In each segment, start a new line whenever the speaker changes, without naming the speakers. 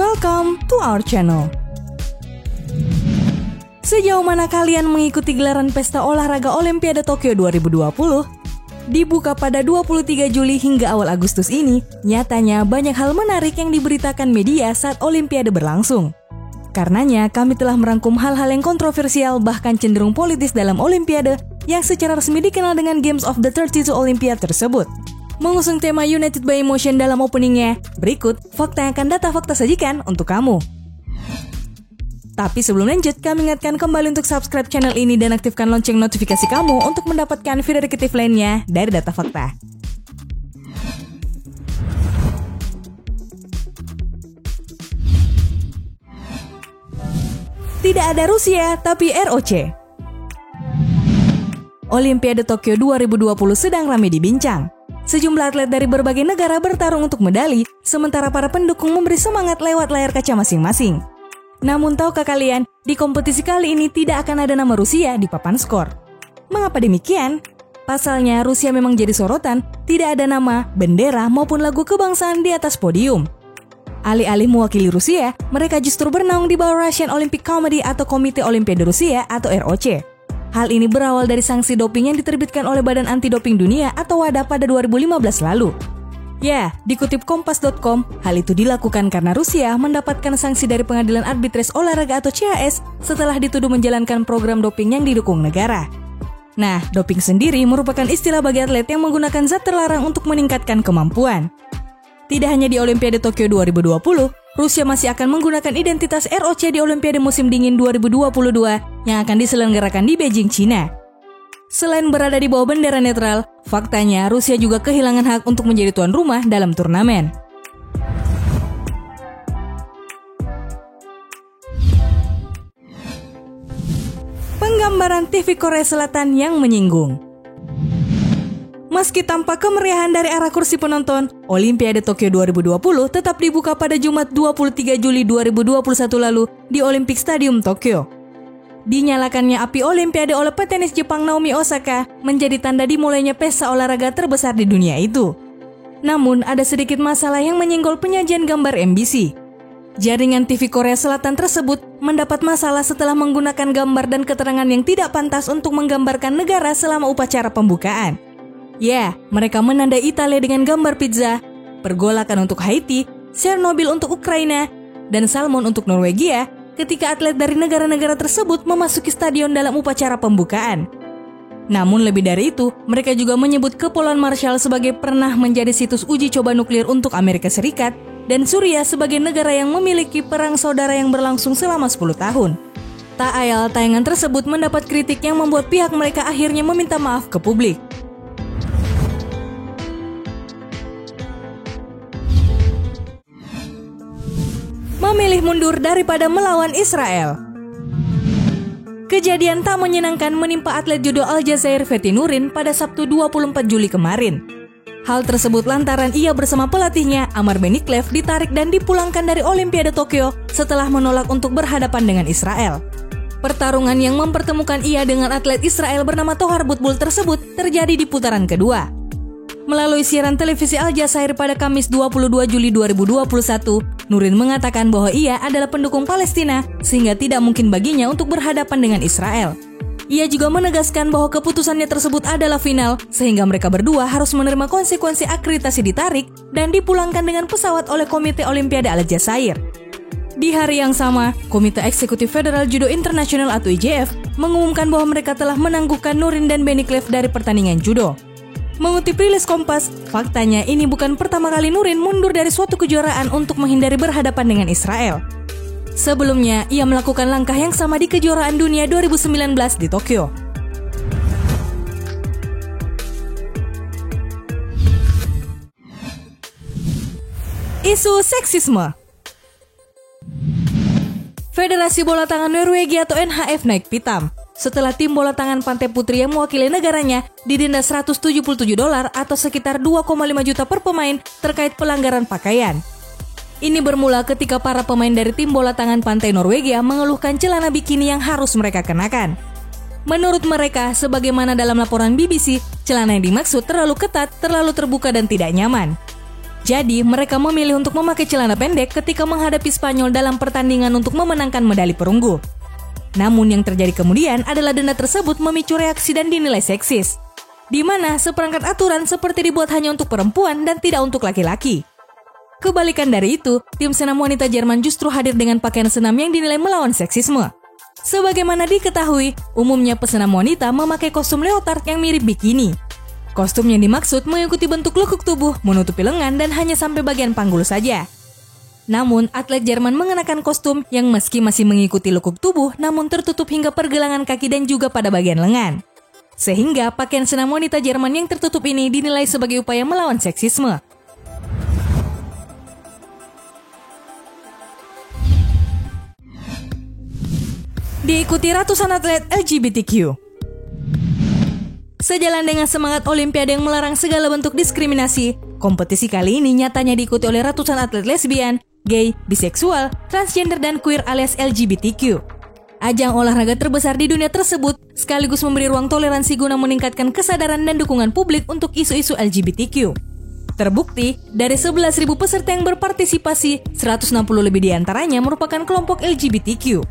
Welcome to our channel. Sejauh mana kalian mengikuti gelaran pesta olahraga Olimpiade Tokyo 2020? Dibuka pada 23 Juli hingga awal Agustus ini, nyatanya banyak hal menarik yang diberitakan media saat Olimpiade berlangsung. Karenanya, kami telah merangkum hal-hal yang kontroversial bahkan cenderung politis dalam Olimpiade yang secara resmi dikenal dengan Games of the 32 Olympiad tersebut. Mengusung tema United by Emotion dalam openingnya, berikut fakta yang akan Data Fakta sajikan untuk kamu. Tapi sebelum lanjut, kami ingatkan kembali untuk subscribe channel ini dan aktifkan lonceng notifikasi kamu untuk mendapatkan video edukatif lainnya dari Data Fakta. Tidak ada Rusia, tapi ROC. Olimpiade Tokyo 2020 sedang ramai dibincang. Sejumlah atlet dari berbagai negara bertarung untuk medali, sementara para pendukung memberi semangat lewat layar kaca masing-masing. Namun tahukah kalian, di kompetisi kali ini tidak akan ada nama Rusia di papan skor. Mengapa demikian? Pasalnya Rusia memang jadi sorotan, tidak ada nama, bendera maupun lagu kebangsaan di atas podium. Alih-alih mewakili Rusia, mereka justru bernaung di bawah Russian Olympic Committee atau Komite Olimpiade Rusia atau ROC. Hal ini berawal dari sanksi doping yang diterbitkan oleh Badan Anti-Doping Dunia atau WADA pada 2015 lalu. Ya, dikutip Kompas.com, hal itu dilakukan karena Rusia mendapatkan sanksi dari Pengadilan Arbitris Olahraga atau CAS setelah dituduh menjalankan program doping yang didukung negara. Nah, doping sendiri merupakan istilah bagi atlet yang menggunakan zat terlarang untuk meningkatkan kemampuan. Tidak hanya di Olimpiade Tokyo 2020, Rusia masih akan menggunakan identitas ROC di Olimpiade Musim Dingin 2022 yang akan diselenggarakan di Beijing, China. Selain berada di bawah bendera netral, faktanya Rusia juga kehilangan hak untuk menjadi tuan rumah dalam turnamen. Penggambaran TV Korea Selatan yang menyinggung. Meski tampak kemeriahan dari arah kursi penonton, Olimpiade Tokyo 2020 tetap dibuka pada Jumat 23 Juli 2021 lalu di Olympic Stadium Tokyo. Dinyalakannya api Olimpiade oleh petenis Jepang Naomi Osaka menjadi tanda dimulainya pesta olahraga terbesar di dunia itu. Namun, ada sedikit masalah yang menyinggol penyajian gambar MBC. Jaringan TV Korea Selatan tersebut mendapat masalah setelah menggunakan gambar dan keterangan yang tidak pantas untuk menggambarkan negara selama upacara pembukaan. Ya, mereka menandai Italia dengan gambar pizza, pergolakan untuk Haiti, Chernobyl untuk Ukraina, dan salmon untuk Norwegia ketika atlet dari negara-negara tersebut memasuki stadion dalam upacara pembukaan. Namun lebih dari itu, mereka juga menyebut Kepulauan Marshall sebagai pernah menjadi situs uji coba nuklir untuk Amerika Serikat dan Suriah sebagai negara yang memiliki perang saudara yang berlangsung selama 10 tahun. Tak ayal tayangan tersebut mendapat kritik yang membuat pihak mereka akhirnya meminta maaf ke publik. Memilih mundur daripada melawan Israel. Kejadian tak menyenangkan menimpa atlet judo Aljazair Fethi Nurin pada Sabtu 24 Juli kemarin. Hal tersebut lantaran ia bersama pelatihnya Amar Beniklev ditarik dan dipulangkan dari Olimpiade Tokyo setelah menolak untuk berhadapan dengan Israel. Pertarungan yang mempertemukan ia dengan atlet Israel bernama Tohar Butbul tersebut terjadi di putaran kedua. Melalui siaran televisi Aljazair pada Kamis 22 Juli 2021, Nurin mengatakan bahwa ia adalah pendukung Palestina sehingga tidak mungkin baginya untuk berhadapan dengan Israel. Ia juga menegaskan bahwa keputusannya tersebut adalah final sehingga mereka berdua harus menerima konsekuensi akreditasi ditarik dan dipulangkan dengan pesawat oleh Komite Olimpiade Aljazair. Di hari yang sama, Komite Eksekutif Federal Judo Internasional atau IJF mengumumkan bahwa mereka telah menangguhkan Nurin dan Beniklev dari pertandingan judo. Mengutip rilis Kompas, faktanya ini bukan pertama kali Nurin mundur dari suatu kejuaraan untuk menghindari berhadapan dengan Israel. Sebelumnya, ia melakukan langkah yang sama di kejuaraan dunia 2019 di Tokyo. Isu seksisme. Federasi Bola Tangan Norwegia atau NHF naik pitam setelah tim bola tangan pantai putri yang mewakili negaranya didenda $177 atau sekitar 2,5 juta per pemain terkait pelanggaran pakaian. Ini bermula ketika para pemain dari tim bola tangan pantai Norwegia mengeluhkan celana bikini yang harus mereka kenakan. Menurut mereka, sebagaimana dalam laporan BBC, celana yang dimaksud terlalu ketat, terlalu terbuka dan tidak nyaman. Jadi, mereka memilih untuk memakai celana pendek ketika menghadapi Spanyol dalam pertandingan untuk memenangkan medali perunggu. Namun yang terjadi kemudian adalah denda tersebut memicu reaksi dan dinilai seksis, di mana seperangkat aturan seperti dibuat hanya untuk perempuan dan tidak untuk laki-laki. Kebalikan dari itu, tim senam wanita Jerman justru hadir dengan pakaian senam yang dinilai melawan seksisme. Sebagaimana diketahui, umumnya pesenam wanita memakai kostum leotard yang mirip bikini. Kostum yang dimaksud mengikuti bentuk lekuk tubuh, menutupi lengan, dan hanya sampai bagian panggul saja. Namun, atlet Jerman mengenakan kostum yang meski masih mengikuti lekuk tubuh, namun tertutup hingga pergelangan kaki dan juga pada bagian lengan. Sehingga pakaian senam wanita Jerman yang tertutup ini dinilai sebagai upaya melawan seksisme. Diikuti ratusan atlet LGBTQ. Sejalan dengan semangat Olimpiade yang melarang segala bentuk diskriminasi, kompetisi kali ini nyatanya diikuti oleh ratusan atlet lesbian, gay, biseksual, transgender, dan queer alias LGBTQ. Ajang olahraga terbesar di dunia tersebut sekaligus memberi ruang toleransi guna meningkatkan kesadaran dan dukungan publik untuk isu-isu LGBTQ. Terbukti, dari 11.000 peserta yang berpartisipasi, 160 lebih diantaranya merupakan kelompok LGBTQ.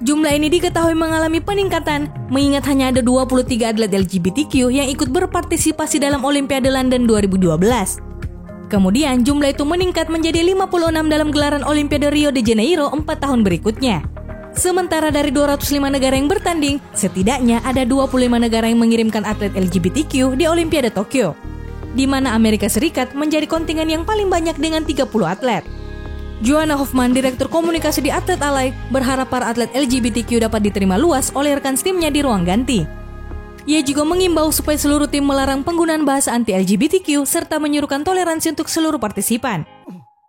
Jumlah ini diketahui mengalami peningkatan, mengingat hanya ada 23 atlet LGBTQ yang ikut berpartisipasi dalam Olimpiade London 2012. Kemudian jumlah itu meningkat menjadi 56 dalam gelaran Olimpiade Rio de Janeiro 4 tahun berikutnya. Sementara dari 205 negara yang bertanding, setidaknya ada 25 negara yang mengirimkan atlet LGBTQ di Olimpiade Tokyo, di mana Amerika Serikat menjadi kontingen yang paling banyak dengan 30 atlet. Joanna Hoffman, Direktur Komunikasi di Atlet Ally, berharap para atlet LGBTQ dapat diterima luas oleh rekan timnya di ruang ganti. Ia juga mengimbau supaya seluruh tim melarang penggunaan bahasa anti-LGBTQ serta menyuruhkan toleransi untuk seluruh partisipan.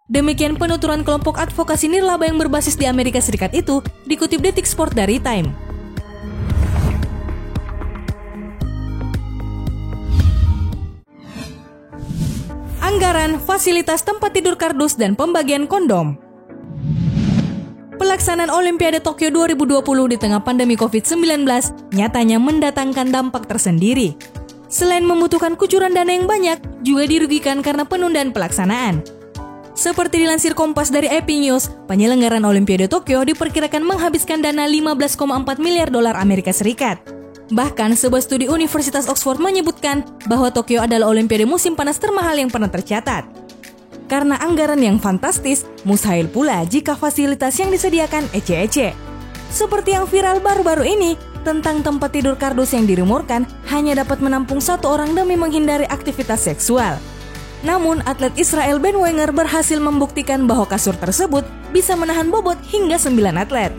Demikian penuturan kelompok advokasi nirlaba yang berbasis di Amerika Serikat itu dikutip Detik Sport dari Time. Anggaran, fasilitas tempat tidur kardus, dan pembagian kondom. Pelaksanaan Olimpiade Tokyo 2020 di tengah pandemi COVID-19 nyatanya mendatangkan dampak tersendiri. Selain membutuhkan kucuran dana yang banyak, juga dirugikan karena penundaan pelaksanaan. Seperti dilansir Kompas dari AP News, penyelenggaraan Olimpiade Tokyo diperkirakan menghabiskan dana 15,4 miliar dolar Amerika Serikat. Bahkan, sebuah studi Universitas Oxford menyebutkan bahwa Tokyo adalah Olimpiade musim panas termahal yang pernah tercatat. Karena anggaran yang fantastis, mustahil pula jika fasilitas yang disediakan ece-ece. Seperti yang viral baru-baru ini, tentang tempat tidur kardus yang dirumorkan hanya dapat menampung 1 orang demi menghindari aktivitas seksual. Namun, atlet Israel Ben Wenger berhasil membuktikan bahwa kasur tersebut bisa menahan bobot hingga 9 atlet.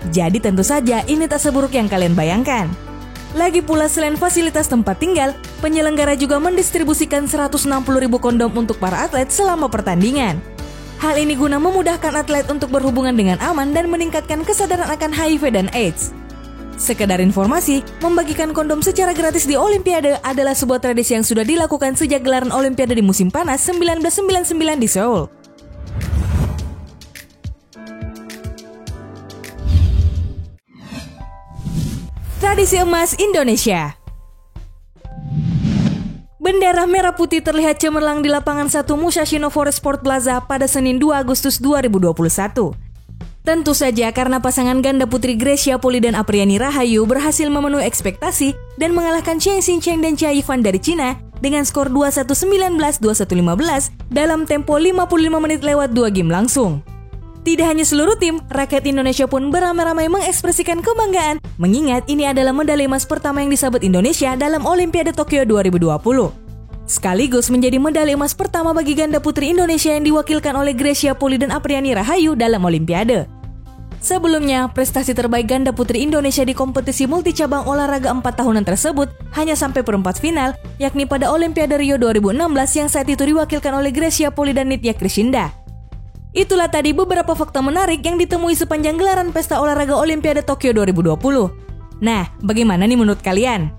Jadi tentu saja ini tak seburuk yang kalian bayangkan. Lagi pula selain fasilitas tempat tinggal, penyelenggara juga mendistribusikan 160.000 kondom untuk para atlet selama pertandingan. Hal ini guna memudahkan atlet untuk berhubungan dengan aman dan meningkatkan kesadaran akan HIV dan AIDS. Sekedar informasi, membagikan kondom secara gratis di Olimpiade adalah sebuah tradisi yang sudah dilakukan sejak gelaran Olimpiade di musim panas 1999 di Seoul. Tradisi emas Indonesia. Bendera merah putih terlihat cemerlang di lapangan 1 Musashino Forest Sport Plaza pada Senin 2 Agustus 2021. Tentu saja karena pasangan ganda putri Grecia Poli dan Apriani Rahayu berhasil memenuhi ekspektasi dan mengalahkan Chen Xincheng dan Xia Yifan dari Cina dengan skor 21-19, 21-15 dalam tempo 55 menit lewat 2 game langsung. Tidak hanya seluruh tim, rakyat Indonesia pun beramai-ramai mengekspresikan kebanggaan, mengingat ini adalah medali emas pertama yang disabet Indonesia dalam Olimpiade Tokyo 2020. Sekaligus menjadi medali emas pertama bagi ganda putri Indonesia yang diwakilkan oleh Grecia Poli dan Apriani Rahayu dalam Olimpiade. Sebelumnya, prestasi terbaik ganda putri Indonesia di kompetisi multicabang olahraga 4 tahunan tersebut hanya sampai perempat final, yakni pada Olimpiade Rio 2016 yang saat itu diwakilkan oleh Grecia Poli dan Nitya Krishinda. Itulah tadi beberapa fakta menarik yang ditemui sepanjang gelaran pesta olahraga Olimpiade Tokyo 2020. Nah, bagaimana nih menurut kalian?